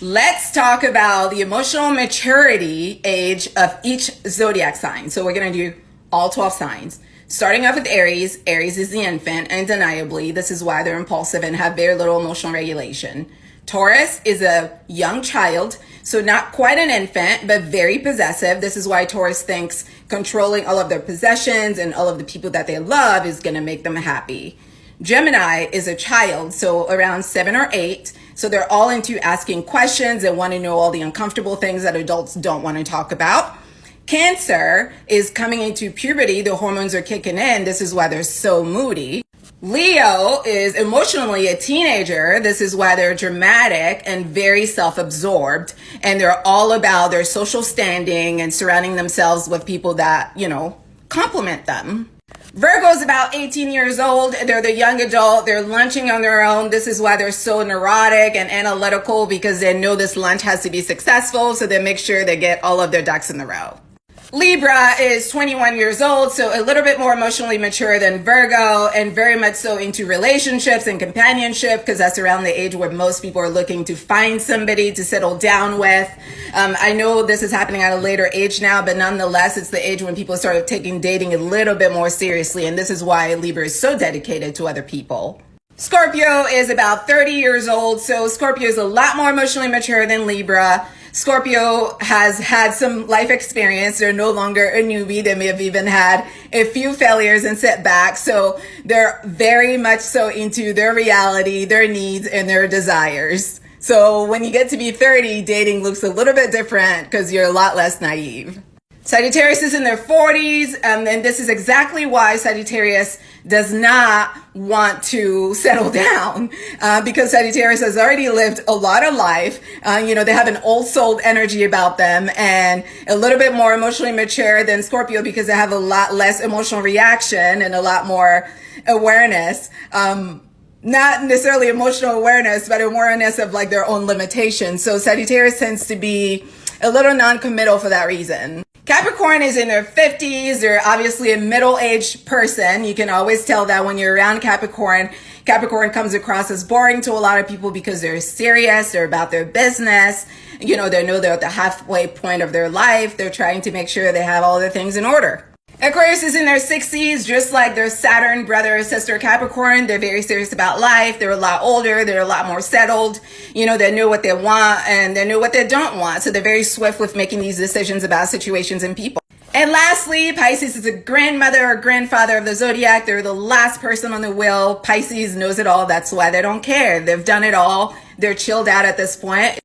Let's talk about the emotional maturity age of each zodiac sign. So we're going to do all 12 signs. Starting off with Aries. Aries is the infant, undeniably. This is why they're impulsive and have very little emotional regulation. Taurus is a young child, so not quite an infant, but very possessive. This is why Taurus thinks controlling all of their possessions and all of the people that they love is going to make them happy. Gemini is a child, so around 7 or 8. So they're all into asking questions and want to know all the uncomfortable things that adults don't want to talk about. Cancer is coming into puberty. The hormones are kicking in. This is why they're so moody. Leo is emotionally a teenager. This is why they're dramatic and very self-absorbed. And they're all about their social standing and surrounding themselves with people that, compliment them. Virgo is about 18 years old. They're the young adult. They're lunching on their own. This is why they're so neurotic and analytical, because they know this lunch has to be successful. So they make sure they get all of their ducks in the row. Libra is 21 years old, so a little bit more emotionally mature than Virgo, and very much so into relationships and companionship, because that's around the age where most people are looking to find somebody to settle down with. I know this is happening at a later age now, but nonetheless, it's the age when people start taking dating a little bit more seriously, and this is why Libra is so dedicated to other people. Scorpio is about 30 years old, so Scorpio is a lot more emotionally mature than Libra. Scorpio has had some life experience. They're no longer a newbie. They may have even had a few failures and setbacks. So they're very much so into their reality, their needs, and their desires. So when you get to be 30, dating looks a little bit different because you're a lot less naive. Sagittarius is in their 40s, and this is exactly why Sagittarius does not want to settle down, because Sagittarius has already lived a lot of life. They have an old soul energy about them and a little bit more emotionally mature than Scorpio, because they have a lot less emotional reaction and a lot more awareness. Not necessarily emotional awareness, but awareness of like their own limitations. So Sagittarius tends to be a little non-committal for that reason. Capricorn is in their 50s. They're obviously a middle-aged person. You can always tell that when you're around Capricorn. Capricorn comes across as boring to a lot of people because they're serious. They're about their business. They know they're at the halfway point of their life. They're trying to make sure they have all their things in order. Aquarius is in their 60s, just like their Saturn brother or sister Capricorn. They're very serious about life. They're a lot older. They're a lot more settled. They know what they want and they know what they don't want. So they're very swift with making these decisions about situations and people. And lastly, Pisces is a grandmother or grandfather of the zodiac. They're the last person on the wheel. Pisces knows it all. That's why they don't care. They've done it all. They're chilled out at this point.